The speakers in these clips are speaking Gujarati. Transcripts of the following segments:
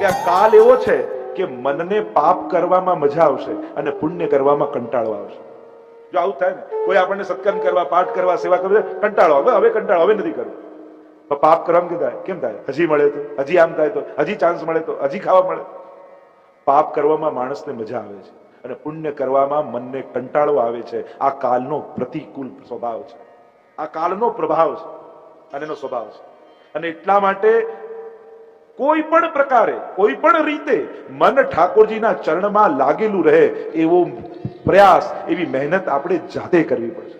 આ કાલ એવો છે કે મનને પાપ કરવામાં મજા આવશે અને પુણ્ય કરવામાં કંટાળો આવશે. જો આવું થાય ને, કોઈ આપણને સત્કર્મ કરવા, પાઠ કરવા, સેવા કરવા કંટાળો આવે, હવે કંટાળો, હવે નથી કરવું. પાપ કરવામાં કેમ થાય? કેમ થાય? હજી મળે તો, હજી આમ થાય તો, હજી ચાન્સ મળે તો, હજી ખાવા મળે. પાપ કરવામાં માણસને મજા આવે છે અને પુણ્ય કરવામાં મનને કંટાળો આવે છે. આ કાલનો પ્રતિકૂળ સ્વભાવ છે, આ કાલનો પ્રભાવ છે અને એનો સ્વભાવ છે. અને એટલા માટે કોઈ પણ પ્રકારે, કોઈ પણ રીતે મન ઠાકોરજીના ચરણમાં લાગેલું રહે એવો પ્રયાસ, એવી મહેનત આપણે જાતે કરવી પડશે.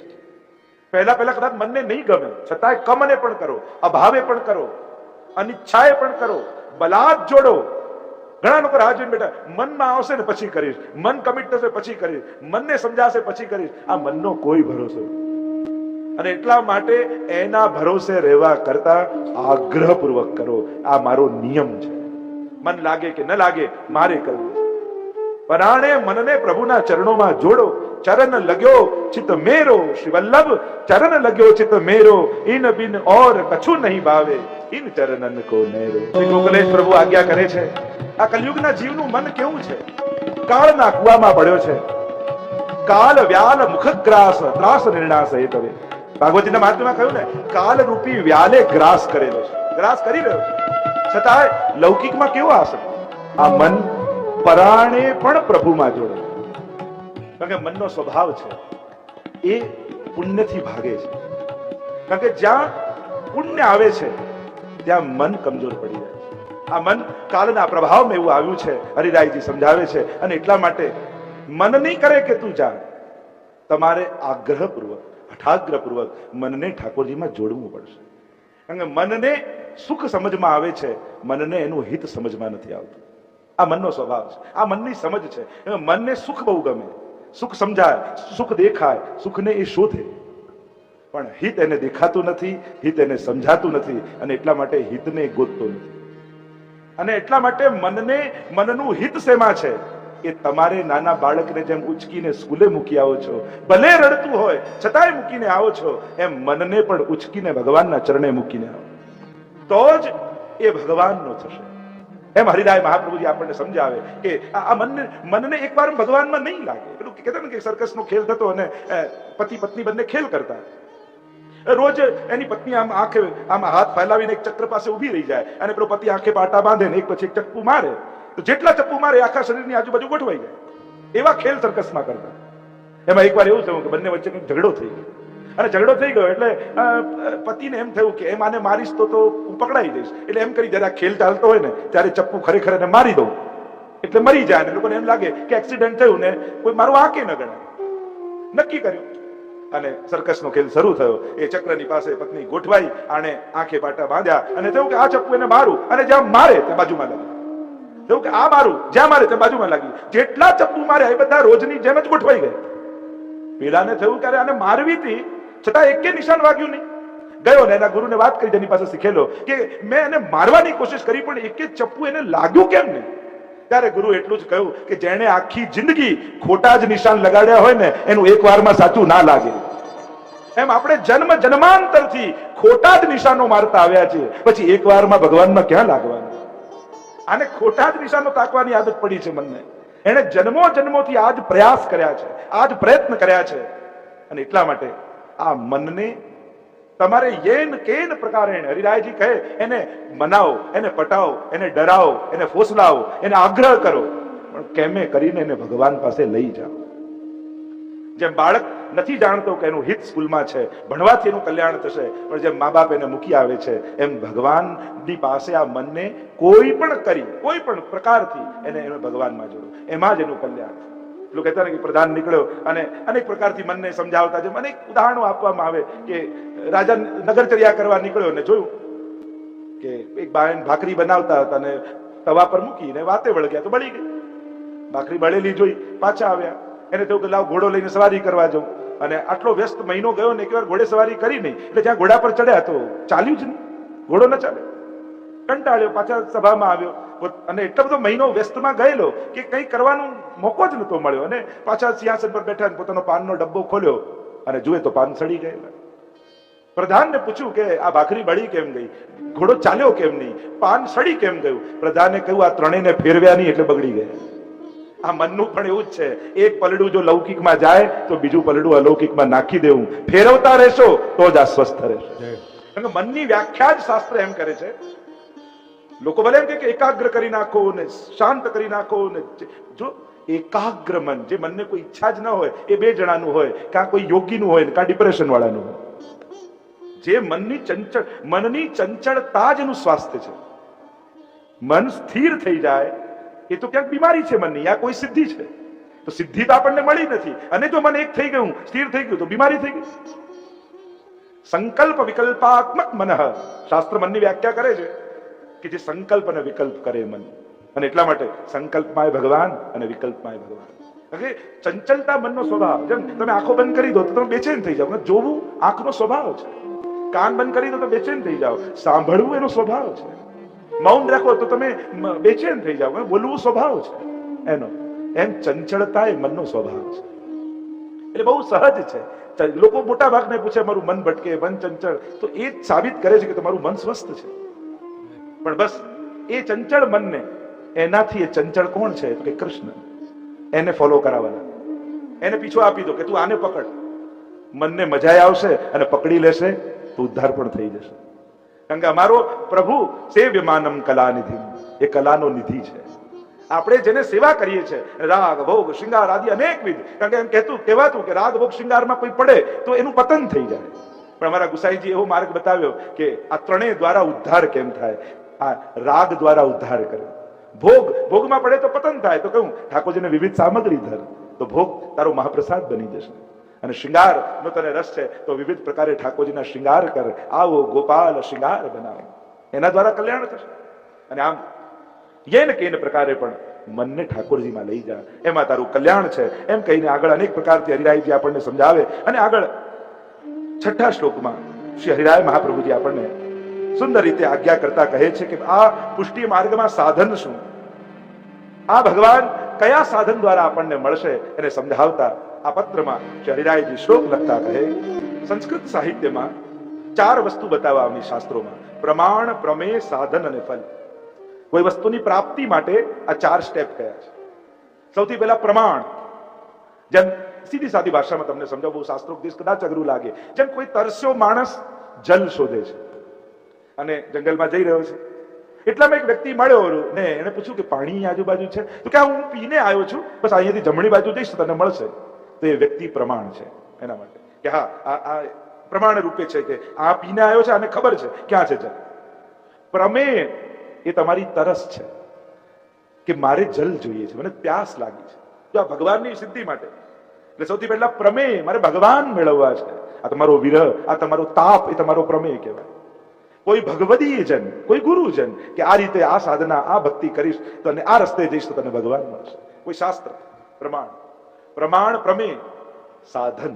પહેલા કદાચ મનને નહીં ગમે, છતાંય કમને પણ કરો, અભાવે પણ કરો, અનિચ્છાએ પણ કરો, બલાત જોડો. ઘણા લોકો રાહ જોઈને બેઠા, મનમાં આવશે ને પછી કરીશ, મન કમિટ થશે પછી કરીશ, મનને સમજાશે પછી કરીશ. આ મનનો કોઈ ભરોસો નથી. અને એટલા માટે એના ભરોસે રહેવા કરતા આગ્રહપૂર્વક કરો. આ મારો નિયમ છે. મન લાગે કે ન લાગે, મારે કરવું. પરાણે મનને પ્રભુના ચરણોમાં જોડો. ચરણ લગ્યો ચિત મેરો, શ્રી વલ્લભ ચરણ લગ્યો ચિત મેરો, ઇન બિન ઓર કછું નહીં ભાવે, ઇન ચરણન કો નેરો. શ્રી ગોકલેશ પ્રભુ આજ્ઞા કરે છે. આ કલયુગના જીવનું મન કેવું છે? કાળના કુવામાં પડ્યો છે. કાલ વ્યાલ મુખગ્રાસ ત્રાસ નિર્ણાસ એ તવે. ભાગવતીના મહાત્મ્યમાં કહ્યું ને, કાલ રૂપી વ્યાલે ગ્રાસ કરેલો છે, ગ્રાસ કરી રહ્યો છે. છતાંય લૌકિકમાં કેવો આસક્ત? આ મન પરાણે પણ પ્રભુમાં જોડે. કારણ કે મનનો સ્વભાવ છે એ પુણ્યથી ભાગે છે. કારણ કે જ્યાં પુણ્ય આવે છે ત્યાં મન કમજોર પડી જાય છે. આ મન કાલના પ્રભાવમાં એવું આવ્યું છે. હરિરાયજી સમજાવે છે. અને એટલા માટે મન નહીં કરે કે તું જા, તમારે આગ્રહપૂર્વક, હઠાગ્રહપૂર્વક મનને ઠાકોરજીમાં જોડવું પડશે. કારણ કે મનને સુખ સમજમાં આવે છે, મનને એનું હિત સમજમાં નથી આવતું. આ મનનો સ્વભાવ છે, આ મનની સમજ છે. મનને સુખ બહુ ગમે, સુખ સમજાય, સુખ દેખાય, સુખને એ શોધે, પણ હિત એને દેખાતું નથી, હિત એને સમજાતું નથી. અને એટલા માટે હિતને ગોતતો નથી. અને એટલા માટે મનનું હિત શેમાં છે? એ તમારે નાના બાળકને જેમ ઉચકીને સ્કૂલે મૂકી આવો છો, ભલે રડતું હોય છતાંય મૂકીને આવો છો, એમ મનને પણ ઉચકીને ભગવાનના ચરણે મૂકીને આવો, તો જ એ ભગવાનનો થશે. એમ હરિરાય મહાપ્રભુજી આપણને સમજાવે કે આ મનને એકવાર ભગવાનમાં નહીં લાગે. પેલું કહેતા ને કે સર્કસનો ખેલ થતો અને પતિ પત્ની બંને ખેલ કરતા. રોજ એની પત્ની આમ આંખે આમ હાથ ફેલાવીને એક ચક્ર પાસે ઉભી રહી જાય અને પેલો પતિ આંખે પાટા બાંધે ને એક પછી એક ચપ્પુ મારે, તો જેટલા ચપ્પુ મારે આખા શરીરની આજુબાજુ ગોઠવાઈ જાય. એવા ખેલ સર્કસમાં કરતા. એમાં એકવાર એવું થયું કે બંને વચ્ચે કંઈક ઝઘડો થઈ ગયો. અને ઝઘડો થઈ ગયો એટલે પતિને એમ થયું કે એમ આને મારીશ તો હું પકડાઈ જઈશ, એટલે એમ કરી જરા ખેલ ચાલતો હોય ને ત્યારે ચપ્પુ ખરેખર એને મારી દઉં એટલે મરી જાય. અને લોકોને એમ લાગે કે એક્સિડન્ટ થયું ને કોઈ મારું આંકે ન ગણાય. નક્કી કર્યું અને સર્કસનો ખેલ શરૂ થયો. એ ચક્રની પાસે પત્ની ગોઠવાઈ, આને આંખે પાટા બાંધ્યા અને થયું કે આ ચપ્પુ એને મારું, અને જ્યાં મારે ત્યાં બાજુમાં લાગ્યું. થયું કે આ મારું, જ્યાં મારે ત્યાં બાજુમાં લાગ્યું. જેટલા ચપ્પુ માર્યા એ બધા રોજની જેમ જ ગોઠવાઈ ગયા. પેલાને થયું કે આને મારવી હતી છતાં એકે નિશાન વાગ્યું નહીં. ગયો ને એના ગુરુને વાત કરી, જેની પાસે શીખેલો, કે મેં એને મારવાની કોશિશ કરી પણ એકે ચપ્પુ એને લાગ્યું કેમ નહીં? ત્યારે ગુરુ એટલું જ કહ્યું કે જેણે આખી જિંદગી ખોટા જ નિશાન લગાડ્યા હોય ને એનું એક વારમાં સાચું ના લાગે. એમ આપણે જન્મ જન્માંતરથી ખોટા જ નિશાનો મારતા આવ્યા છીએ, પછી એક વારમાં ભગવાનમાં ક્યાં લાગવાનું? આને ખોટા જ નિશાનો તાકવાની આદત પડી છે મનને. એને જન્મોથી આજ પ્રયાસ કર્યા છે, આજ પ્રયત્ન કર્યા છે. અને એટલા માટે આ મનને તમારે યેન કેન પ્રકારે, હરિરાયજી કહે, એને મનાવો, એને પટાવો, એને ડરાવો, એને ફોસલાવો, એને આગ્રહ કરો, પણ કેમે કરીને એને ભગવાન પાસે લઈ જાઓ. જેમ બાળક નથી જાણતો કે એનું હિત સ્કૂલમાં છે, ભણવાથી એનું કલ્યાણ થશે, પણ જેમ મા બાપ એને મૂકી આવે છે, એમ ભગવાનની પાસે આ મનને કોઈ પણ પ્રકારથી એને ભગવાનમાં જોડો, એમાં જ એનું કલ્યાણ. પેલું કહેતા ને કે પ્રધાન નીકળ્યો અને અનેક પ્રકારથી મનને સમજાવતા, જેમ અનેક ઉદાહરણો આપવામાં આવે કે રાજા નગરચર્યા કરવા નીકળ્યો ને જોયું કે એક બાયન ભાખરી બનાવતા હતા અને તવા પર મૂકીને વાતે વળગ્યા તો બળી ગઈ. ભાખરી બળેલી જોઈ પાછા આવ્યા. એને થયું કે લાવ ઘોડો લઈને સવારી કરવા જાઉં. અને આટલો વ્યસ્ત મહિનો ગયો ને એકવાર ઘોડે સવારી કરી નહીં, એટલે જ્યાં ઘોડા પર ચડ્યા તો ચાલ્યું જ નહીં, ઘોડો ન ચાલે. કંટાળ્યો, પાછા સભામાં આવ્યો અને એટલો બધો મહિનો વ્યસ્તમાં ગયેલો કે કંઈ કરવાનું મોકો જ નતો મળ્યો. અને પાછા સિંહાસન પર બેઠા પોતાનો પાનનો ડબ્બો ખોલ્યો અને જુએ તો પાન સડી ગયેલા. પ્રધાનને પૂછ્યું કે આ ભાખરી બળી કેમ ગઈ? ઘોડો ચાલ્યો કેમ નહીં, પાન સડી કેમ ગયું? પ્રધાને કહ્યું આ ત્રણેયને ફેરવ્યા નહીં એટલે બગડી ગયા. આ મનનું પણ એવું જ છે, એક પલડું જો લૌકિકમાં જાય તો બીજું પલડું અલૌકિકમાં નાખી દેવું. ફેરવતા રહેશો તો જ આ સ્વસ્થ રહેશે. કારણ કે મનની વ્યાખ્યા જ શાસ્ત્ર એમ કરે છે. લોકો ભલે એમ કે એકાગ્ર કરી નાખો ને શાંત કરી નાખો ને, જો એકાગ્ર મન, જે મનને કોઈ ઈચ્છા જ ન હોય, એ બે જણાનું હોય, કાં કોઈ યોગીનું હોય કાં ડિપ્રેશન વાળાનું હોય. જે મનની ચંચળતા જ એનું સ્વાસ્થ્ય છે. મન સ્થિર થઈ જાય એ તો ક્યાંક બીમારી છે મનની, યા કોઈ સિદ્ધિ છે. તો સિદ્ધિ તો આપણને મળી નથી, અને જો મન એક થઈ ગયું, સ્થિર થઈ ગયું, તો બીમારી થઈ ગઈ. સંકલ્પ વિકલ્પાત્મક મન, શાસ્ત્ર મનની વ્યાખ્યા કરે છે કે જે સંકલ્પ અને વિકલ્પ કરે મન. અને એટલા માટે સંકલ્પમાં ભગવાન અને વિકલ્પમાં ભગવાન. ચંચલતા મનનો સ્વભાવ. જેમ તમે આંખો બંધ કરી દો તો તમે બેચેન થઈ જાઓ. જોવું આંખનો સ્વભાવ છે. કાન બંધ કરી દો તો બેચેન થઈ જાઓ. સાંભળવું એનો સ્વભાવ છે. મૌન રાખો તો તમે બેચેન થઈ જાઓ. બોલવું સ્વભાવ છે એનો. એમ ચંચળતા એ મનનો સ્વભાવ છે. એટલે બહુ સહજ છે. લોકો મોટા ભાગને પૂછે મારું મન ભટકે, મન ચંચળ, તો એ જ સાબિત કરે છે કે તમારું મન સ્વસ્થ છે. પણ બસ એ ચંચળ મનને, એનાથી એ ચંચળ કોણ છે કે કૃષ્ણ, એને ફોલો કરાવવાના. એને પીછો આપી દો કે તું આને પકડ. મનને મજા આવશે અને પકડી લેશે તો ઉદ્ધાર પણ થઈ જશે. કારણ કે અમારો પ્રભુ સેવ્યમાનમ કલાનિધિ, એ કલાનો નિધિ છે. આપણે જેને સેવા કરીએ છીએ, રાગ ભોગ શૃંગાર આદિ અનેકવિધ. કારણ કે એમ કહેવાતું કે રાગ ભોગ શૃંગારમાં કોઈ પડે તો એનું પતન થઈ જાય. પણ અમારા ગુસાઈજી એવો માર્ગ બતાવ્યો કે આ ત્રણેય દ્વારા ઉદ્ધાર કેમ થાય. આ રાગ દ્વારા ઉદ્ધાર કરે. ભોગમાં પડે તો પતન થાય. તો કહું ઠાકોરજીને વિવિધ સામગ્રી ધર, તો ભોગ તારો મહાપ્રસાદ બની જશે. અને શૃંગાર નો તને રસ છે તો વિવિધ પ્રકારે ઠાકોરજીના શૃંગાર કર. આવો ગોપાલ શૃંગાર બનાવો. એના દ્વારા કલ્યાણ થશે. અને આમ યેન કેન પ્રકારે પણ મનને ઠાકોરજીમાં લઈ જા, એમાં તારું કલ્યાણ છે. એમ કહીને આગળ અનેક પ્રકારથી હરિરાયજી આપણને સમજાવે. અને આગળ 6ઠ્ઠા શ્લોકમાં શ્રી હરિરાય મહાપ્રભુજી આપણને સુંદર રીતે આજ્ઞા કરતા કહે છે કે આ પુષ્ટિ માર્ગમાં સાધન શું, આ ભગવાન કયા સાધન દ્વારા આપણને મળશે એને સમજાવતા આ પત્રમાં શ્રી હરિરાયજી શ્લોક લખતા કહે, સંસ્કૃત સાહિત્યમાં 4 વસ્તુ બતાવવાની શાસ્ત્રોમાં: પ્રમાણ, પ્રમેય, સાધન અને ફલ. કોઈ વસ્તુની પ્રાપ્તિ માટે આ 4 સ્ટેપ કયા છે. સૌથી પહેલા પ્રમાણ. જેમ સીધી સાદી ભાષામાં તમને સમજાવવું, શાસ્ત્રોપદેશ કદાચ અઘરું લાગે. જેમ કોઈ તરસ્યો માણસ જલ શોધે છે અને જંગલમાં જઈ રહ્યો છે. એટલામાં એક વ્યક્તિ મળ્યો ને એને પૂછ્યું કે પાણી આજુબાજુ છે? તો કે હું પીને આવ્યો છું, બસ અહીંયાથી જમણી બાજુ જઈશ તો તને મળશે. તો એ વ્યક્તિ પ્રમાણ છે એના માટે કે હા આ પ્રમાણ રૂપે છે કે આ પીને આવ્યો છે, આને ખબર છે ક્યાં છે જલ. પ્રમેય એ તમારી તરસ છે કે મારે જલ જોઈએ છે, મને પ્યાસ લાગી છે. તો આ ભગવાનની સિદ્ધિ માટે એટલે સૌથી પહેલા પ્રમેય, મારે ભગવાન મેળવવા છે. આ તમારો વિરહ, આ તમારો તાપ, એ તમારો પ્રમેય કહેવાય. કોઈ ભગવદીય જન, કોઈ ગુરુજન કે આ રીતે આ સાધના, આ ભક્તિ કરીશ તો આ રસ્તે જઈશ તો તને ભગવાન મળશે. કોઈ શાસ્ત્ર, પ્રમાણ. પ્રમાણ, પ્રમેય, સાધન.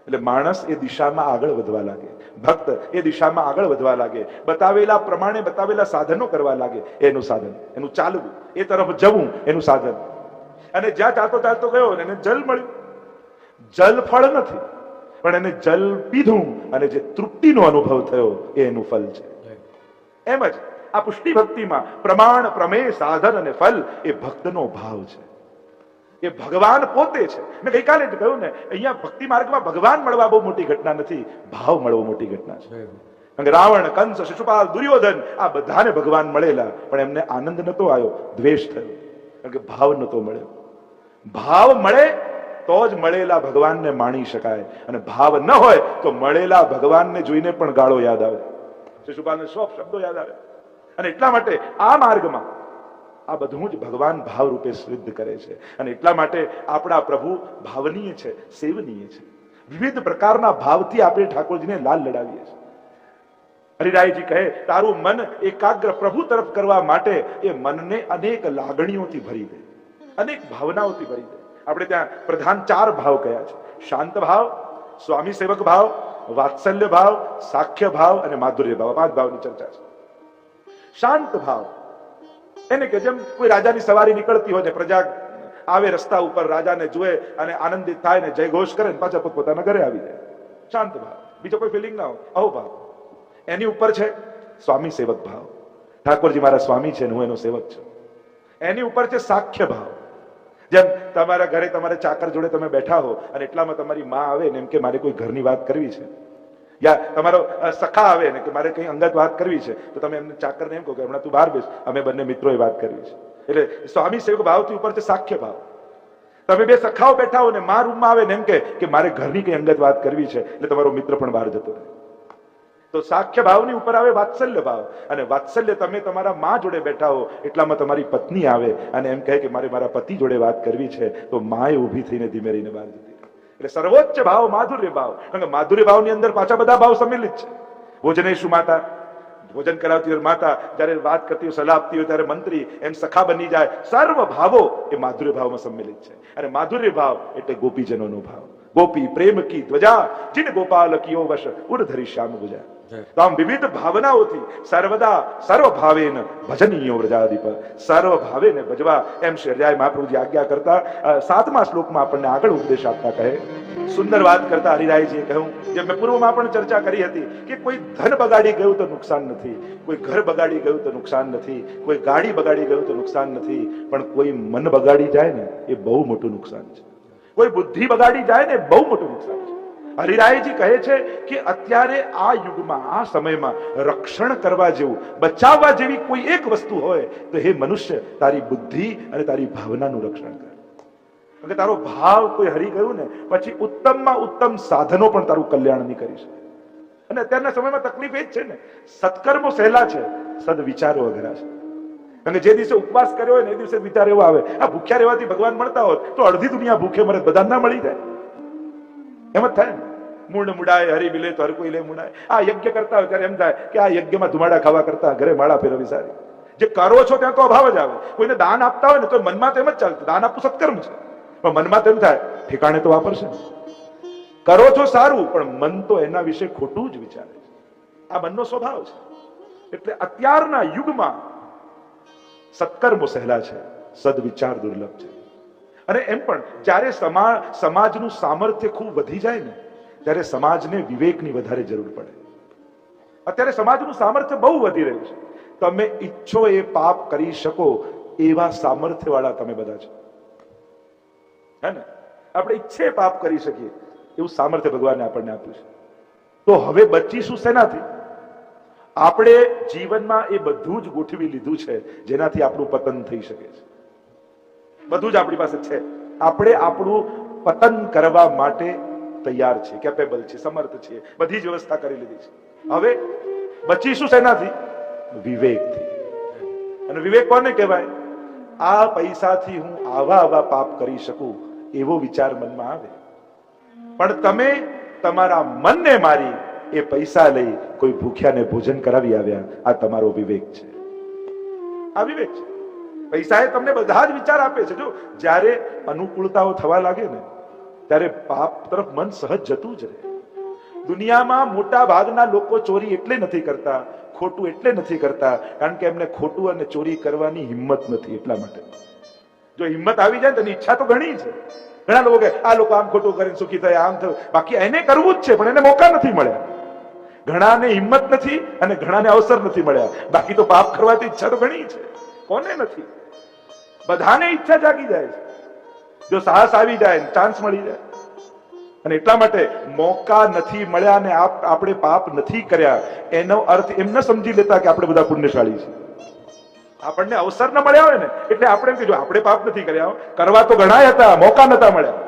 એટલે માણસ એ દિશામાં આગળ વધવા લાગે, ભક્ત એ દિશામાં આગળ વધવા લાગે, બતાવેલા પ્રમાણે બતાવેલા સાધનો કરવા લાગે, એનું સાધન, એનું ચાલવું, એ તરફ જવું એનું સાધન. અને જ્યાં ચાલતો ચાલતો ગયો એને જલ મળ્યું. જલ ફળ નથી, પણ એને જલ પીધું અને જે તૃપ્તિનો અનુભવ થયો એ એનું ફલ છે. એમ જ આ પુષ્ટિ ભક્તિમાં પ્રમાણ, પ્રમેય, સાધન અને ફલ એ ભક્તનો ભાવ છે. એ ભગવાન પોતે છે. મેં ગઈકાલે જ કહ્યું ને, અહીંયા ભક્તિ માર્ગમાં ભગવાન મળવા બહુ મોટી ઘટના નથી, ભાવ મળવો મોટી ઘટના છે. કારણ કે રાવણ, કંસ, શિશુપાલ, દુર્યોધન આ બધાને ભગવાન મળેલા, પણ એમને આનંદ નતો આવ્યો, દ્વેષ થયો. કારણ કે ભાવ નતો મળ્યો. ભાવ મળે તો જ મળેલા ભગવાનને માણી શકાય, અને ભાવ ન હોય તો મળેલા ભગવાનને જોઈને પણ ગાળો યાદ આવે. શિશુપાલને 100 શબ્દો યાદ આવે. અને એટલા માટે આ માર્ગમાં આ બધું જ ભગવાન ભાવ રૂપે સિદ્ધ કરે છે. અને એટલા માટે આપણા પ્રભુ ભાવનીય છે, સેવનીય છે. વિવિધ પ્રકારના ભાવથી આપણે ઠાકોરજીને લાલ લડાવીએ છીએ. હરિરાયજી કહે, તારું મન એકાગ્ર પ્રભુ તરફ કરવા માટે એ મનને અનેક લાગણીઓથી ભરી દે, અનેક ભાવનાઓથી ભરી દે. આપણે ત્યાં પ્રધાન 4 ભાવ કયા છે: શાંત ભાવ, સ્વામી સેવક ભાવ, વાત્સલ્ય ભાવ, સાખ્ય ભાવ અને માધુર્ય ભાવ. 5 ભાવની ચર્ચા છે. શાંત ભાવ એને કે જેમ કોઈ રાજાની સવારી નીકળતી હોય ને પ્રજા આવે રસ્તા ઉપર, રાજાને જુએ અને આનંદિત થાય ને જય ઘોષ કરે ને પાછા પોતાના ઘરે આવી જાય. શાંત ભાવ, બીજો કોઈ ફિલિંગ ના હોય, અહોભાવ. એની ઉપર છે સ્વામી સેવક ભાવ. ઠાકોરજી મારા સ્વામી છે, હું એનો સેવક છું. એની ઉપર છે સાખ્ય ભાવ. જેમ તમારા ઘરે તમારે ચાકર જોડે તમે બેઠા હો અને એટલામાં તમારી માં આવે ને એમ કે મારે કોઈ ઘરની વાત કરવી છે, યા તમારો સખા આવે ને કે મારે કઈ અંગત વાત કરવી છે, તો તમે એમને ચાકરને એમ કહો કે હમણાં તું બહાર બેસ, અમે બંને મિત્રોએ વાત કરવી છે. એટલે સ્વામી સેવક ભાવથી ઉપર છે સાખ્ય ભાવ. તમે બે સખાઓ બેઠા હો ને મા રૂમમાં આવે ને એમ કે મારે ઘરની કઈ અંગત વાત કરવી છે, એટલે તમારો મિત્ર પણ બહાર જતો રહે. તો સાખ્ય ભાવની ઉપર આવે વાત્સલ્ય ભાવ. અને વાત્સલ્ય તમે તમારા માં જોડે બેઠા હો એટલામાં તમારી પત્ની આવે અને એમ કહે કે મારે મારા પતિ જોડે વાત કરવી છે, તો માએ ઊભી થઈને ધીમે રહીને બહાર જતી. એટલે સર્વોચ્ચ ભાવ માધુર્ય ભાવ. કારણ કે માધુર્ય ભાવની અંદર પાછા બધા ભાવ સંમિલિત છે. ભોજનેશુ માતા, ભોજન કરાવતી હોય માતા, જયારે વાત કરતી હોય સલાહ આપતી હોય ત્યારે મંત્રી, એમ સખા બની જાય. સર્વ ભાવો એ માધુર્ય ભાવમાં સંમિલિત છે. અને માધુર્ય ભાવ એટલે ગોપીજનોનો ભાવ. ગોપી પ્રેમ કી ધ્વજા, જીન ગોપાલ કિયો વશ ઉર ધરી શ્યામ ગુજા. તો આમ વિવિધ ભાવનાઓથી સર્વદા સર્વ ભાવેન ભજનીયો વ્રજાધિપ, સર્વ ભાવેને ભજવા એમ શ્રી હરિરાય મહાપ્રભુજી આજ્ઞા કરતા 7મા શ્લોકમાં આપણને આગળ ઉપદેશ આપતા કહે. સુંદર વાત કરતા હરિરાયજીએ કહ્યું, જે મેં પૂર્વમાં પણ ચર્ચા કરી હતી કે કોઈ ધન બગાડી ગયું તો નુકસાન નથી, કોઈ ઘર બગાડી ગયું તો નુકસાન નથી, કોઈ ગાડી બગાડી ગયું તો નુકસાન નથી, પણ કોઈ મન બગાડી જાય ને એ બહુ મોટું નુકસાન છે. કોઈ બુદ્ધિ બગાડી જાય ને બહુ મોટું નુકસાન છે. હરિરાયજી કહે છે કે અત્યારે આ યુગમાં, આ સમયમાં રક્ષણ કરવા જેવું, બચાવવા જેવી કોઈ એક વસ્તુ હોય તો હે મનુષ્ય, તારી બુદ્ધિ અને તારી ભાવનાનું રક્ષણ કર. કારણ કે તારો ભાવ કોઈ હરી ગયું ને પછી ઉત્તમમાં ઉત્તમ સાધનો પણ તારું કલ્યાણ નહીં કરી શકે. અને અત્યારના સમયમાં તકલીફ એ જ છે ને, સત્કર્મો સહેલા છે, સદવિચારો અઘરા છે. અને જે દિવસે ઉપવાસ કર્યો હોય ને એ દિવસે વિચાર એવો આવે, આ ભૂખ્યા રહેવાથી ભગવાન મળતા હોત તો અડધી દુનિયા ભૂખે મરે, બધા ના મળી જાય. એમ જ થાય ને, મૂળ મુડાય હરી મિલે તો હર કોઈ લે મુડાય. આ યજ્ઞ કરતા હોય ત્યારે એમ થાય કે આ યજ્ઞમાં ધુમાડા ખાવા કરતા ઘરે માળા ફેરવી સારી. જે કરો છો ત્યાં તો અભાવ જ આવે. કોઈને દાન આપતા હોય ને તો મનમાં તો એમ જ ચાલતું, દાન આપવું સત્કર્મ છે, પણ મનમાં તો એમ થાય ઠેકાણે તો વાપરશે. કરો છો સારું, પણ મન તો એના વિશે ખોટું જ વિચારે છે. આ મનનો સ્વભાવ છે. એટલે અત્યારના યુગમાં સત્કર્મો સહેલા છે, સદવિચાર દુર્લભ છે. અને એમ પણ જ્યારે સમાજનું સામર્થ્ય ખૂબ વધી જાય ને ત્યારે સમાજને વિવેકની વધારે જરૂર પડે. અત્યારે સમાજનું સામર્થ્ય બહુ વધી રહ્યું છે. તમે ઈચ્છો એ પાપ કરી શકો એવા સામર્થ્ય વાળા તમે બધા છો, હે ને? આપણે ઈચ્છે પાપ કરી શકીએ એવું સામર્થ્ય ભગવાને આપણને આપ્યું છે. તો હવે બચીશું શેનાથી? આપણે જીવનમાં એ બધું જ ગોઠવી લીધું છે જેનાથી આપણું પતન થઈ શકે છે. બધું જ આપણી પાસે છે. આપણે આપણું પતન કરવા માટે તૈયાર છે, કેપેબલ છે, સમર્થ છે, બધી જ વ્યવસ્થા કરી લીધી છે. હવે બચીશું શેનાથી? વિવેકથી. અને વિવેક કોને કહેવાય? આ પૈસાથી હું આવા પાપ કરી શકું એવો વિચાર મનમાં આવે, પણ તમે તમારા મનને મારી એ પૈસા લઈ કોઈ ભૂખ્યાને ભોજન કરાવી આવ્યા, આ તમારો વિવેક છે. આ વિવેક છે. પૈસા એ તમને બધા જ વિચાર આપે છે. જો જ્યારે અનુકૂળતાઓ થવા લાગે ને ત્યારે પાપ તરફ મન સહજ જતું જ રહે. દુનિયામાં મોટા ભાગના લોકો ચોરી એટલે નથી કરતા, ખોટું એટલે નથી કરતા કારણ કે એમને ખોટું અને ચોરી કરવાની હિંમત નથી. એટલા માટે જો હિંમત આવી જાય તો એની ઈચ્છા તો ઘણી છે. ઘણા લોકો કે આ લોકો આમ ખોટું કરીને સુખી થયા, આમ થયું, બાકી એને કરવું જ છે પણ એને મોકા નથી મળ્યા. ઘણાને હિંમત નથી અને ઘણાને અવસર નથી મળ્યા. બાકી તો પાપ કરવાની ઈચ્છા તો ઘણી છે. કોને નથી? બધાને ઈચ્છા જાગી જાય છે. જો સાહસ આવી જાય, ચાન્સ મળી જાય. અને એટલા માટે મોકા નથી મળ્યા ને આપણે પાપ નથી કર્યા એનો અર્થ એમ ન સમજી લેતા કે આપણે બધા પુણ્યશાળી છીએ. આપણને અવસર ન મળ્યા હોય ને એટલે આપણે એમ કે જો આપણે પાપ નથી કર્યા, કરવા તો ઘણા હતા, મોકા નતા મળ્યા.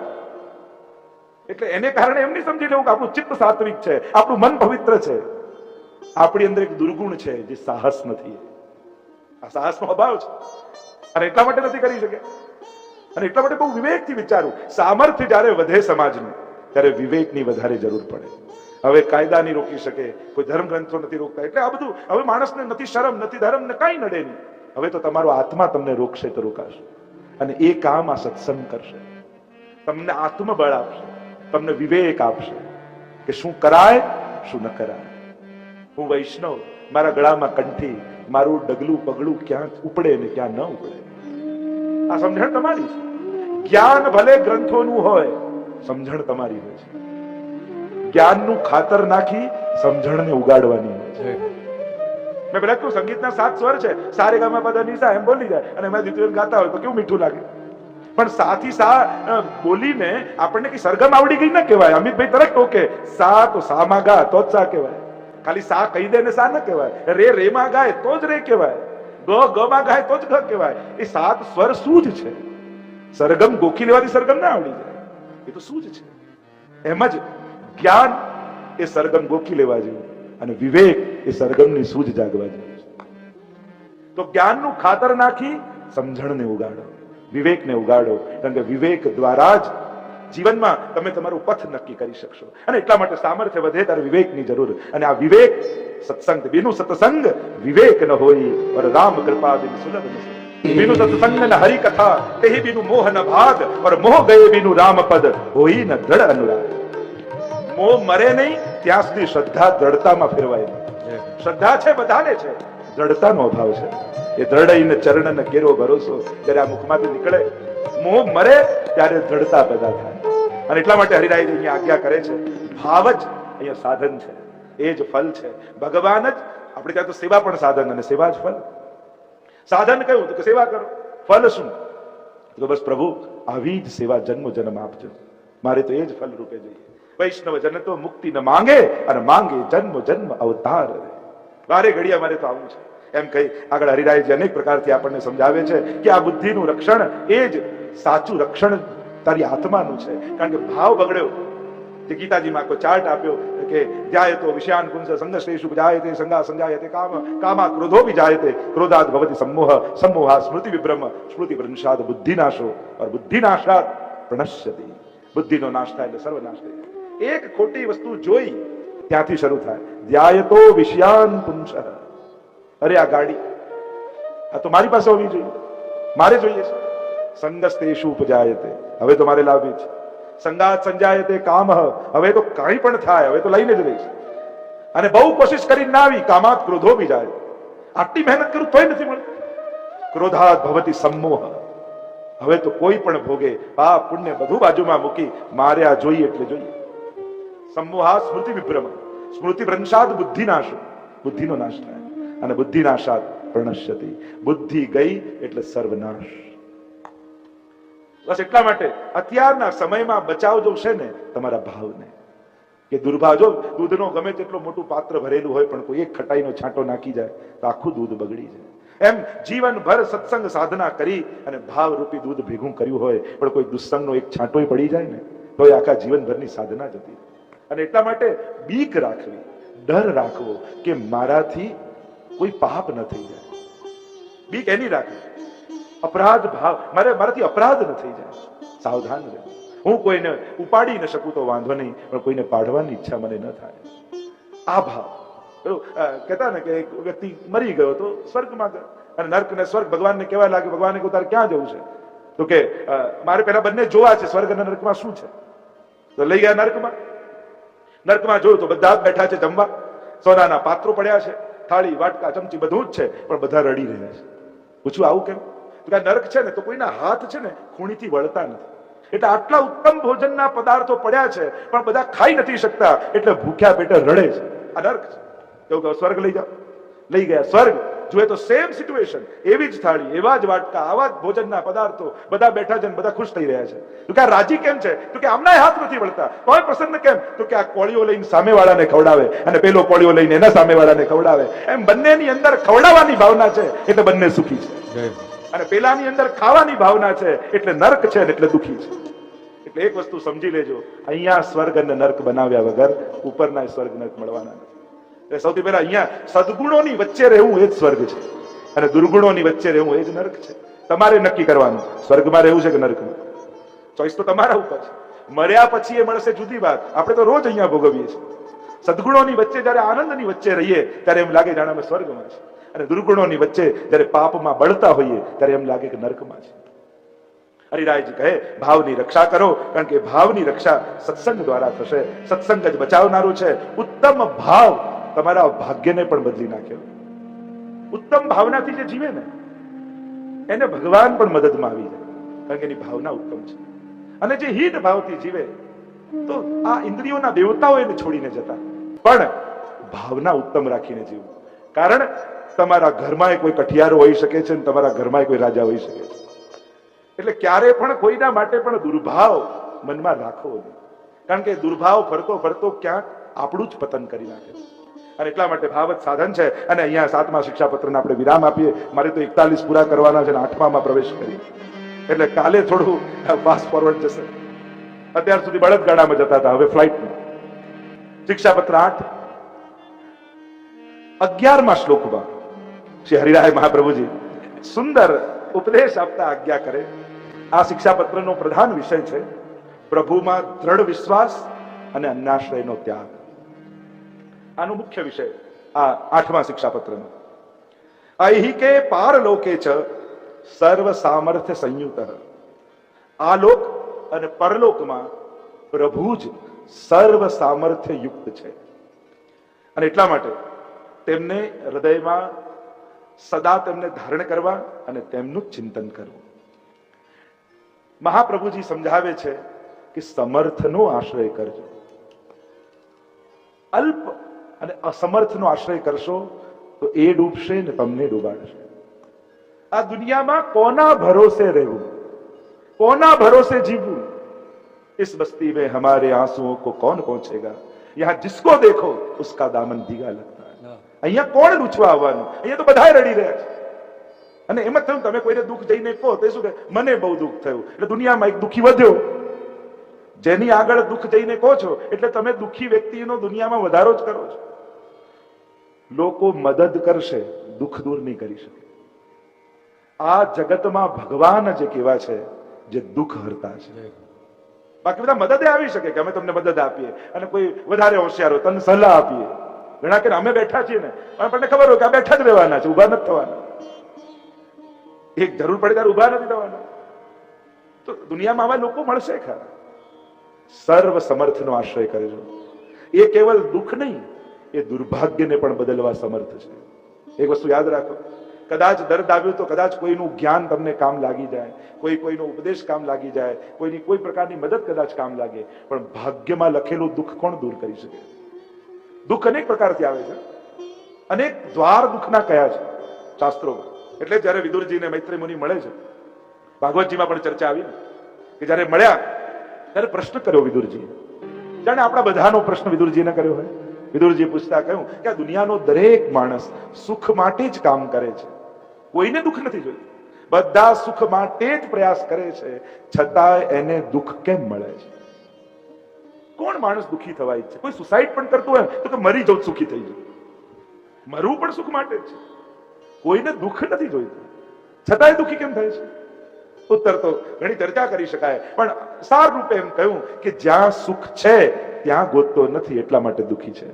એટલે એને કારણે એમ નહીં સમજી લેવું કે આપણું ચિત્ત સાત્વિક છે, આપણું મન પવિત્ર છે. આપણી અંદર એક દુર્ગુણ છે જે સાહસ નથી. આ સાહસનો અભાવ છે અને એટલા માટે નથી કરી શક્યા. અને એટલા માટે બહુ વિવેકથી વિચારવું. સામર્થ્ય જ્યારે વધે સમાજનું ત્યારે વિવેકની વધારે જરૂર પડે. હવે કાયદા નહીં રોકી શકે, કોઈ ધર્મ ગ્રંથો નથી રોકતા, એટલે આ બધું હવે માણસને નથી શરમ, નથી ધર્મ ને કઈ નડે નહીં. હવે તો તમારો આત્મા તમને રોકશે તો રોકાશે. અને એ કામ આ સત્સંગ કરશે. તમને આત્મબળ આપશે, તમને વિવેક આપશે કે શું કરાય શું ન કરાય. હું વૈષ્ણવ, મારા ગળામાં કંઠી, મારું ડગલું પગલું ક્યાં ઉપડે ને ક્યાં ન ઉપડે. આ સમજણ તમારી છે. જ્ઞાન ભલે ગ્રંથોનું હોય, સમજણ તમારી હોય છે. જ્ઞાનનું ખાતર નાખી સમજણને ઉગાડવાની હોય છે. મેં પેલા કહ્યું સંગીતના 7 સ્વર છે, સારે ગામા પદ નિસા એમ બોલી જાય અને એમાં દ્વિતીય ગાતા હોય તો કેવું મીઠું લાગે. પણ સાથી સા બોલીને આપણને કઈ સરગમ આવડી ગઈ ન કહેવાય. અમિતભાઈ તરત ટોકે, સા તો સામાં ગા તો જ સા કહેવાય. ખાલી સા કહી દે ને સા ન કહેવાય. રે રેમાં ગાય તો જ રે કહેવાય. ગ ગમાં ગાય તો જ ગ કહેવાય. એ 7 સ્વર સૂજ છે. સરગમ ગોખી લેવાથી સરગમ ના આવડી જાય, એ તો સૂજ છે. એમ જ જ્ઞાન એ સરગમ ગોખી લેવા જેવું અને વિવેક એ સરગમની સૂજ જાગવા જેવું. તો જ્ઞાનનું ખાતર નાખી સમજણને ઉગાડો, વિવેકને ઉગાડો, કારણ કે વિવેક દ્વારા જ જીવનમાં તમે તમારું પથ નક્કી કરી શકશો. અને એટલા માટે સામર્થ્ય વધે ત્યારે વિવેકની જરૂર. અને આ વિવેક સત્સંગ બિનુ સત્સંગ વિવેક ન હોય પર રામ કૃપા બિન સુલભ નથી. બિનુ સત્સંગ ન હરિ કથા તેહી બિનુ મોહ ન ભાગ और મોહ ગયે બિનુ રામ પદ હોઈ ન દ્રઢ અનુરાગ. મોહ મરે નહીં ત્યાં સુધી શ્રદ્ધા દ્રઢતામાં ફેરવાય નહીં. શ્રદ્ધા છે બધાને છે, દ્રઢતાનો અભાવ છે. એ દ્રઢ ચરણ ન કેરો ભરોસો જ્યારે આ મુખમાંથી નીકળે, મોહ મરે ત્યારે દ્રઢતા પેદા થાય. અને એટલા માટે હરિરાયજી અહીંયા આજ્ઞા કરે છે, ભાવ જ અહીંયા સાધન છે, એ જ ફલ છે. ભગવાન જ આપણે ત્યાં તો સેવા પણ સાધન અને સેવા જ ફલ. સાધન કયું તો કે સેવા કરો, ફલ શું તો બસ પ્રભુ આવી જ સેવા જન્મ જન્મ આપજો, મારે તો એ જ ફલ રૂપે જોઈએ. વૈષ્ણવ જન તો મુક્તિ ન માંગે અને માંગે જન્મ જન્મ અવતાર. વારે ઘડિયા મારે તો આવું છે એમ કહી આગળ હરિરાયજી અનેક પ્રકારથી આપણને સમજાવે છે કે આ બુદ્ધિનું રક્ષણ એ જ સાચું રક્ષણ તારી આત્માનું છે. કારણ કે ભાવ બગડ્યો, જે ગીતાજીમાં કોઈ ચાર્ટ આપ્યો કે ધ્યાયતો વિષયાન પુંસ સંગશ્રેષુ જાયતે સંગા સંજાયતે કામ કામા ક્રોધો ભી જાયતે ક્રોધાદ ભવતિ सम्मोह सम्मोहा स्मृति विभ्रम स्मृति भ्रंशाद बुद्धिनाशो और बुद्धिनाशात प्रणश्यति. બુદ્ધિનો નાશ થાય એટલે સર્વનાશ થાય. એક ખોટી વસ્તુ જોઈ ત્યાંથી શરૂ થાય. ધ્યાયતો વિષયાન પુંસ. અરે આ ગાડી આ તો મારી પાસે હોવી જોઈએ, મારે જોઈએ છે. સંગસ્તેષુ ઉપજાયતે, હવે તો મારે લાવવી છે. સંગાત સંજાયતે કામ, હવે તો કંઈ પણ થાય હવે તો લઈને જ રહીશ. અને બહુ કોશિશ કરીને ના આવી, કામાત ક્રોધો બી જાય. આટલી મહેનત કરું તોય નથી મળતું. ક્રોધાત ભવતિ सम्मोह, હવે તો કોઈ પણ ભોગે પાપ પુણ્ય બધું બાજુમાં મૂકી મારે આ જોઈએ એટલે જોઈએ. सम्मोहा સ્મૃતિ વિભ્રમ સ્મૃતિ ભ્રંશાદ બુદ્ધિનાશ, બુદ્ધિનો નાશ થાય. અને બુદ્ધિનાશાત પ્રણશ્યતિ, બુદ્ધિ ગઈ એટલે સર્વનાશ. બસ એટલા માટે અત્યારના સમયમાં બચાવજો છે ને તમારા ભાવને. કે દુર્ભાજો દૂધનો ગમે તેટલું મોટું પાત્ર ભરેલું હોય પણ કોઈ એક ખટાઈનો છાંટો નાખી જાય તો આખું દૂધ બગડી જાય. એમ જીવનભર સત્સંગ સાધના કરી અને ભાવરૂપી દૂધ ભેગું કર્યું હોય પણ કોઈ દુસ્સંગનો એક છાંટો પડી જાય ને તો એ આખા જીવનભરની સાધના જતી. અને એટલા માટે બીક રાખવી, ડર રાખવો કે મારાથી કોઈ પાપ ન થઈ જાય. બીક એની રાખવી, અપરાધ ભાવ મારાથી અપરાધ ન થઈ જાય, સાવધાન રહે. હું કોઈને ઉપાડી ન શકું તો વાંધો નહીં પણ કોઈને પાડવાની ઈચ્છા મને ન થાય. આ ભાવ કહેતા ને કે એક વ્યક્તિ મરી ગયો તો સ્વર્ગમાં ગયો અને નર્ક ને સ્વર્ગ ભગવાનને કહેવા લાગે, ભગવાને કહ્યું તારે ક્યાં જવું છે તો કે મારે પેલા બંને જોવા છે, સ્વર્ગ અને નર્કમાં શું છે. તો લઈ ગયા નર્કમાં. નર્કમાં જોયું તો બધા જ બેઠા છે જમવા, સોનાના પાત્રો પડ્યા છે, થાળી વાટકા ચમચી બધું જ છે પણ બધા રડી રહ્યા છે. પૂછ્યું આવું કેમ તો કે નર્ક છે ને તો કોઈના હાથ છે ને ખૂણીથી વળતા નથી, એટલે આટલા ઉત્તમ ભોજનના પદાર્થો પડ્યા છે પણ બધા ખાઈ નથી શકતા એટલે ભૂખ્યા પેટે રડે છે. આ નર્ક છે. એવું કહો સ્વર્ગ લઈ જાઓ, લઈ ગયા સ્વર્ગ. જોઈએ તો સેમ સિચ્યુએશન, એવી જ થાળી, એવા જ વાટકા, આવા જ ભોજનના પદાર્થો, બધા બેઠા છે બધા ખુશ થઈ રહ્યા છે. તો કે આ રાજી કેમ છે તો કે આમના હાથ નથી વળતા. કોઈ પ્રસન્ન કેમ તો કે આ કોળીઓ લઈને સામેવાળાને ખવડાવે અને પેલો કોળીઓ લઈને એના સામેવાળાને ખવડાવે. એમ બંનેની અંદર ખવડાવવાની ભાવના છે એટલે બંને સુખી છે, અને પેલાની અંદર ખાવાની ભાવના છે એટલે નર્ક છે એટલે દુખી છે. એટલે એક વસ્તુ સમજી લેજો, અહીંયા સ્વર્ગ અને નર્ક બનાવ્યા વગર ઉપરના સ્વર્ગ નર્ક મળવાના નથી. સૌથી પહેલા અહીંયા સદગુણોની વચ્ચે રહેવું એ જ સ્વર્ગ છે અને દુર્ગુણોની વચ્ચે રહેવું એ જ નર્ક છે. તમારે નક્કી કરવાનું સ્વર્ગમાં રહેવું છે કે નર્કમાં. ચોઈસ તો તમારા ઉપર છે. મર્યા પછી એ મળશે જુદી વાત, આપણે તો રોજ અહીંયા ભોગવીએ છીએ. સદગુણોની વચ્ચે જયારે આનંદની વચ્ચે રહીએ ત્યારે એમ લાગે જાણે અમે સ્વર્ગમાં છે, અને દુર્ગુણોની વચ્ચે જયારે પાપમાં બળતા હોઈએ ત્યારે એમ લાગે કે નર્કમાં છે. હરિરાયજી કહે ભાવની રક્ષા કરો, કારણ કે ભાવની રક્ષા સત્સંગ દ્વારા થશે. સત્સંગ જ બચાવનારું છે. ઉત્તમ ભાવ તમારા ભાગ્યને પણ બદલી નાખે. ઉત્તમ ભાવનાથી જે જીવે ને એને ભગવાન પણ મદદમાં આવી જાય, કારણ કે એની ભાવના ઉત્તમ છે. અને જે હીન ભાવથી જીવે તો આ ઇન્દ્રિયોના દેવતાઓ એને છોડીને જતા, પણ ભાવના ઉત્તમ રાખીને જીવવું કારણ તમારા ઘરમાં કોઈ કઠિયારો હોઈ શકે છે અને તમારા ઘરમાં કોઈ રાજા હોઈ શકે છે. એટલે ક્યારે પણ કોઈના માટે પણ દુર્ભાવ મનમાં રાખવો નહીં, કારણ કે દુર્ભાવ ફરતો ફરતો ક્યાંક આપણું જ પતન કરી નાખે છે. અને એટલા માટે ભાવત સાધન છે. અને અહીંયા 7મા શિક્ષાપત્રને આપણે વિરામ આપીએ. મારે તો 41 પૂરા કરવાના છે અને 8મામાં પ્રવેશ કરી, એટલે કાલે થોડું ફાસ્ટ ફોરવર્ડ જશે. અત્યાર સુધી બળદગાડામાં જતા હતા, હવે ફ્લાઇટમાં. શિક્ષાપત્ર 8 11મા શ્લોકમાં શ્રી હરિરાય મહાપ્રભુજી સુંદર ઉપદેશ આપતા આજ્ઞા કરે. આ શિક્ષાપત્રનો પ્રધાન વિષય છે પ્રભુમાં દ્રઢ વિશ્વાસ અને અન્નાશ્રયનો ત્યાગ. આનો મુખ્ય વિષય આ 8મા શિક્ષાપત્રનો. ઐહિકે પારલોકે ચ સર્વ સામર્થ્ય સંયુક્ત. આ લોક અને પરલોકમાં પ્રભુ જ સર્વ સામર્થ્ય યુક્ત છે. અને એટલા માટે તેમને હૃદયમાં સદા તેમને ધારણ કરવા અને તેમનું ચિંતન કરવું. મહાપ્રભુજી સમજાવે છે કે સમર્થનો આશ્રય કરજો. અલ્પ અને અસમર્થનો આશ્રય કરશો તો એ ડૂબશે ને તમને ડૂબાડશે. આ દુનિયામાં કોના ભરોસે રહેવું, કોના ભરોસે જીવવું? इस बस्ती में हमारे आंसुओं को कौन पहुंचेगा? यहाँ जिसको देखो उसका दामन भीगा लगता है. અહીંયા કોણ લૂછવા આવવાનું? અહીંયા તો બધાય રડી રહ્યા છે. અને એમ જ થયું, તમે કોઈને દુઃખ જઈને કહો તો શું કે મને બહુ દુઃખ થયું, એટલે દુનિયામાં એક દુઃખી વધ્યો. જેની આગળ દુઃખ જઈને કહો છો એટલે તમે દુઃખી વ્યક્તિનો દુનિયામાં વધારો જ કરો છો. લોકો મદદ કરશે, દુઃખ દૂર નહીં કરી શકે. આ જગતમાં ભગવાન જ કેવા છે જે દુઃખ હરતા છે. બાકી બધા મદદે આવી શકે કે અમે તમને મદદ આપીએ, અને કોઈ વધારે હોશિયાર હોય તને સલાહ આપીએ. ઘણા કે અમે બેઠા છીએ ને, આપણને ખબર હોય કે આ બેઠા જ રહેવાના છે, ઉભા નથી થવાના. એક જરૂર પડે ત્યારે ઉભા નથી થવાના. તો દુનિયામાં આવા લોકો મળશે ખરા. સર્વ સમર્થનો આશ્રય કરજો. એ કેવલ દુઃખ નહીં, એ દુર્ભાગ્યને પણ બદલવા સમર્થ છે. એક વસ્તુ યાદ રાખો, કદાચ દર્દ આવ્યું તો કદાચ કોઈનું જ્ઞાન તમને કામ લાગી જાય, કોઈનો ઉપદેશ કામ લાગી જાય, કોઈની કોઈ પ્રકારની મદદ કદાચ કામ લાગે, પણ ભાગ્યમાં લખેલું દુઃખ કોણ દૂર કરી શકે? દુઃખ અનેક પ્રકારથી આવે છે, અનેક દ્વાર દુઃખના કયા છે શાસ્ત્રોમાં. એટલે જયારે વિદુરજીને મૈત્રી મુનિ મળે છે, ભાગવતજીમાં પણ ચર્ચા આવી ને કે જયારે મળ્યા ત્યારે પ્રશ્ન કર્યો વિદુરજીએ, જાણે આપણા બધાનો પ્રશ્ન વિદુરજીને કર્યો હોય. વિદુરજી પૂછતા કહ્યું કે આ દુનિયાનો દરેક માણસ સુખ માટે જ કામ કરે છે, કોઈને દુઃખ નથી જોઈતું. બધા સુખ માટે જ પ્રયાસ કરે છે, છતાં એને દુઃખ કેમ મળે છે? કોણ માણસ દુઃખી થવા ઈચ્છે? કોઈ સુસાઇડ પણ કરતું હોય તો કે મરી જવું સુખી થઈ જાય. મરવું પણ સુખ માટે જ છે. કોઈને દુઃખ નથી જોઈતું, છતાંય દુઃખી કેમ થાય છે? ઉત્તર તો ઘણી ચર્ચા કરી શકાય, પણ સાર રૂપે એમ કહ્યું કે જ્યાં સુખ છે ત્યાં ગોતતો નથી, એટલા માટે દુઃખી છે.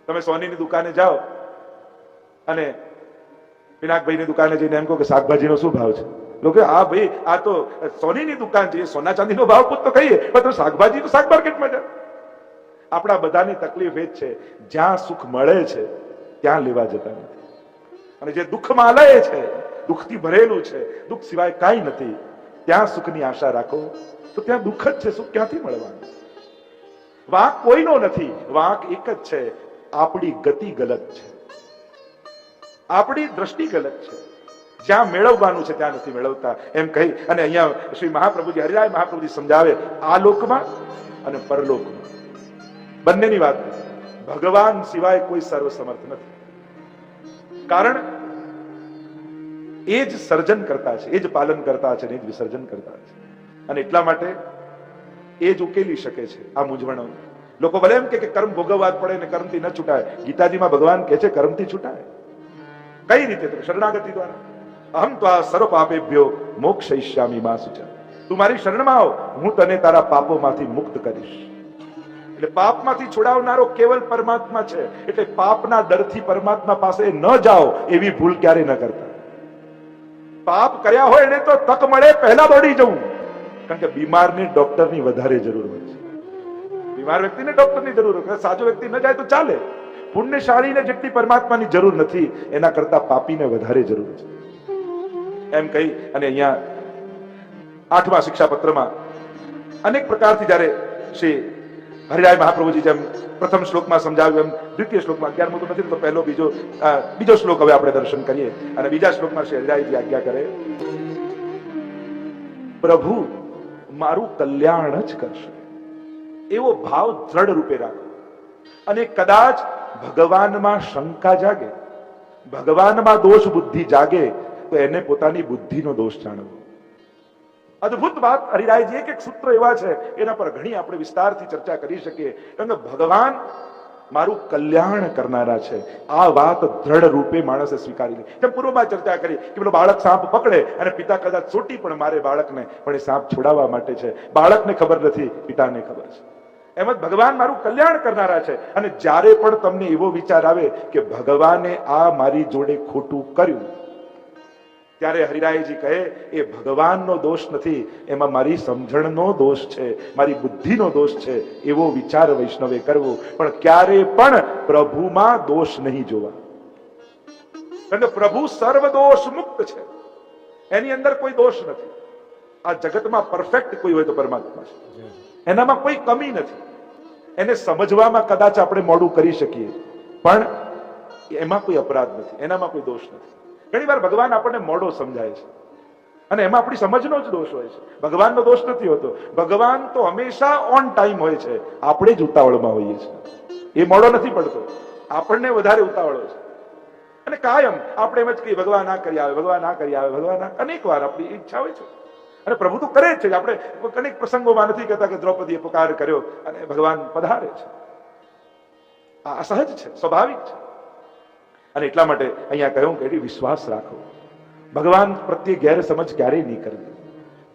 તમે સોનીની દુકાને જાઓ અને પિનાકભાઈની દુકાને જઈને એમ કહો કે શાકભાજીનો શું ભાવ છે? લોકો હા ભાઈ આ તો સોનીની દુકાન છે, સોના ચાંદીનો ભાવ પૂછ તો કહીએ, પણ તમે શાકભાજી તો શાક માર્કેટમાં જાઓ. આપણા બધાની તકલીફ એ જ છે, જ્યાં સુખ મળે છે ત્યાં લેવા જતા નથી. અને જે દુઃખમાં લે છે, દુઃખથી ભરેલું છે, દુઃખ સિવાય કાંઈ નથી, ત્યાં સુખની આશા રાખો તો ત્યાં દુઃખ જ છે, સુખ ક્યાંથી મળવાનું? વાંક કોઈનો નથી, વાંક એક જ છે, આપણી ગતિ ગલત છે, આપણી દ્રષ્ટિ ગલત છે. જ્યાં મેળવવાનું છે ત્યાં નથી મેળવતા, એમ કહી અને અહીંયા શ્રી મહાપ્રભુજી હરિરાય મહાપ્રભુજી સમજાવે આ લોકમાં અને પરલોકમાં બંનેની વાત. ભગવાન સિવાય કોઈ સર્વસમર્થ નથી, કારણ એ જ સર્જન કરતા છે, એ જ પાલન કરતા છે, એ જ વિસર્જન કરતા છે. અને એટલા માટે એ જ ઉકેલી શકે છે આ મૂંઝવણો. લોકો ભલે એમ કે કર્મ ભોગવવા જ પડે ને કર્મથી ન છૂટાય. ગીતાજીમાં ભગવાન કહે છે કર્મથી છૂટાય. કઈ રીતે? તો શરણાગતિ દ્વારા. અહમ ત્વા સર્વ પાપેભ્યો મોક્ષયિષ્યામિ મા શુચિ. તું મારી શરણમાં આવ, હું તને તારા પાપોમાંથી મુક્ત કરીશ. એટલે પાપમાંથી છોડાવનારો કેવલ પરમાત્મા છે. એટલે પાપના ડરથી પરમાત્મા પાસે ન જાઓ એવી ભૂલ ક્યારે ન કરતા. પાપ કર્યા હોય એને તો તક મળે પહેલા દોડી જવું, કારણ કે બીમારને ડોક્ટરની વધારે જરૂર હોય છે. બીમાર વ્યક્તિને ડોક્ટરની જરૂર હોય, સાજો વ્યક્તિ ન જાય તો ચાલે. પુણ્યશાળીને જેટલી પરમાત્માની જરૂર નથી એના કરતા પાપીને વધારે જરૂર છે. એમ કહી અને અહીંયા 8મા શિક્ષાપત્રમાં અનેક પ્રકારથી જ્યારે શ્રી હરિરાય મહાપ્રભુજી જેમ પ્રથમ શ્લોકમાં સમજાવ્યું એમ દ્વિતીય શ્લોકમાં 11મો તો નથી તો પહેલો બીજો શ્લોક હવે આપણે દર્શન કરીએ અને બીજા શ્લોકમાં શ્રી હરિરાયજી આજ્ઞા કરે, પ્રભુ મારું કલ્યાણ જ કરશે એવો ભાવ દ્રઢ રૂપે રાખો. અને કદાચ ભગવાનમાં શંકા જાગે, ભગવાનમાં દોષ બુદ્ધિ જાગે તો એને પોતાની બુદ્ધિનો દોષ જાણવો. અદ્ભુત વાત હરિરાયજી એક સૂત્ર એવા છે એના પર ઘણી આપણે વિસ્તારથી ચર્ચા કરી શકીએ. કારણ કે ભગવાન મારું કલ્યાણ કરનારા છે આ વાત દ્રઢ રૂપે માણસે સ્વીકારી લે. જેમ પૂર્વમાં ચર્ચા કરી કે પેલો બાળક સાપ પકડે અને પિતા કદાચ ચોટી પણ મારે બાળકને, પણ એ સાપ છોડાવવા માટે છે. બાળકને ખબર નથી, પિતાને ખબર છે. એમ જ ભગવાન મારું કલ્યાણ કરનારા છે. અને જ્યારે પણ તમને એવો વિચાર આવે કે ભગવાને આ મારી જોડે ખોટું કર્યું, ત્યારે હરિરાયજી કહે એ ભગવાનનો દોષ નથી, એમાં મારી સમજણનો દોષ છે, મારી બુદ્ધિનો દોષ છે. એવો વિચાર વૈષ્ણવે કરવો. પણ ક્યારે પણ પ્રભુમાં દોષ નહીં જોવા. કારણ કે પ્રભુ સર્વ દોષ મુક્ત છે, એની અંદર કોઈ દોષ નથી. આ જગતમાં પરફેક્ટ કોઈ હોય તો પરમાત્મા છે, એનામાં કોઈ કમી નથી. એને સમજવામાં કદાચ આપણે મોડું કરી શકીએ પણ એમાં કોઈ અપરાધ નથી, એનામાં કોઈ દોષ નથી. ઘણી વાર ભગવાન આપણને મોડો સમજાય છે અને એમાં આપણી સમજનો જ દોષ હોય છે. ભગવાનનો દોષ નથી હોતો. ભગવાન તો હંમેશા ઓન ટાઈમ હોય છે, આપણે જ ઉતાવળમાં હોઈએ છીએ. એ મોડો નથી પડતો, આપણને વધારે ઉતાવળો છે. અને કાયમ આપણે એમ જ કહીએ ભગવાન આ કરી આવે, ભગવાન આ કરી આવે, ભગવાન આ. અનેક વાર આપણી ઈચ્છા હોય છે અને પ્રભુ તો કરે જ છે. આપણે અનેક પ્રસંગોમાં નથી કહેતા કે દ્રૌપદીએ પુકાર કર્યો અને ભગવાન પધારે છે. આ સહજ છે, સ્વાભાવિક છે. અને એટલા માટે અહીંયા કહ્યું કે વિશ્વાસ રાખો, ભગવાન પ્રત્યે ગેરસમજ ક્યારેય નહીં કરવી.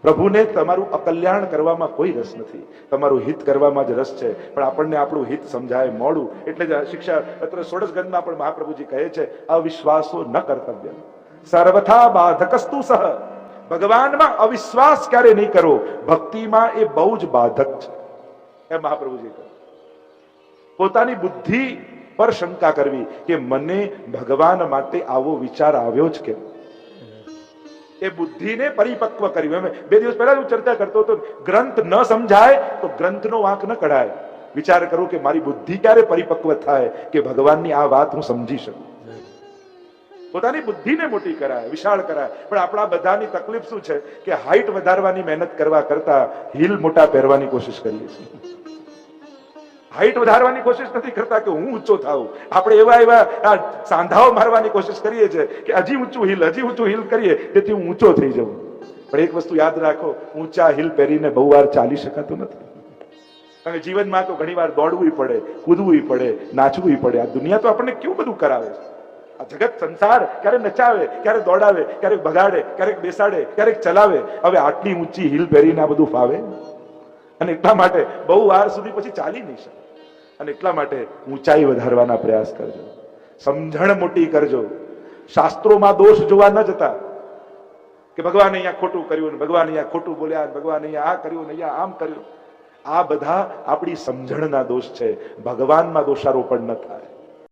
પ્રભુને તમારું અકલ્યાણ કરવામાં કોઈ રસ નથી, તમારું હિત કરવામાં જ રસ છે. પણ આપણને આપણું હિત સમજાય મોડું. એટલે જ શિક્ષા પત્ર 16 ગ્રંથમાં પણ મહાપ્રભુજી કહે છે અવિશ્વાસો ન કર્તવ્ય સર્વથા બાધકસ્તુ સહ. ભગવાનમાં અવિશ્વાસ ક્યારે નહીં કરો, ભક્તિમાં એ બહુ જ બાધક છે એમ મહાપ્રભુજી કહે. પોતાની બુદ્ધિ પર શંકા કરવી કે મને ભગવાન માટે આવો વિચાર આવ્યો જ કેમ, એ બુદ્ધિને પરિપક્વ કરવી. બે દિવસ પહેલા હું ચર્ચા કરતો હતો, ગ્રંથ ન સમજાય તો ગ્રંથનો વાંક ન કઢાય. વિચાર કરું કે મારી બુદ્ધિ ક્યારે પરિપક્વ થાય કે ભગવાનની આ વાત હું સમજી શકું. પોતાની બુદ્ધિને મોટી કરાય, વિશાળ કરાય. પણ આપણા બધાની તકલીફ શું છે કે હાઈટ વધારવાની મહેનત કરવા કરતા હીલ મોટા પહેરવાની કોશિશ કરીએ છીએ. હાઈટ વધારવાની કોશિશ નથી કરતા કે હું ઊંચો થાઉં. આપણે એવા સાંધાઓ મારવાની કોશિશ કરીએ છીએ કે હજી ઊંચું હિલ કરીએ તેથી હું ઊંચો થઈ જાઉં. પણ એક વસ્તુ યાદ રાખો, ઊંચા હિલ પહેરીને બહુ વાર ચાલી શકાતું નથી. કારણ કે જીવનમાં તો ઘણી વાર દોડવું પડે, કૂદવું પડે, નાચવું પડે. આ દુનિયા તો આપણને કેવું બધું કરાવે છે. આ જગત સંસાર ક્યારેક નચાવે, ક્યારેક દોડાવે, ક્યારેક બગાડે, ક્યારેક બેસાડે, ક્યારેક ચલાવે. હવે આટલી ઊંચી હિલ પહેરીને આ બધું ફાવે? અને એટલા માટે બહુ વાર સુધી પછી ચાલી નહીં શકે. અને એટલા માટે ઊંચાઈ વધારવાના પ્રયાસ કરજો, સમજણ મોટી કરજો. શાસ્ત્રોમાં દોષ જોવા ન જતા કે ભગવાન અહીંયા ખોટું કર્યું ને ભગવાન અહીંયા ખોટું બોલ્યા, ભગવાન અહીંયા આ કર્યું ને અહીંયા આમ કર્યું. આ બધા આપણી સમજણના દોષ છે. ભગવાનમાં દોષારોપણ ન થાય.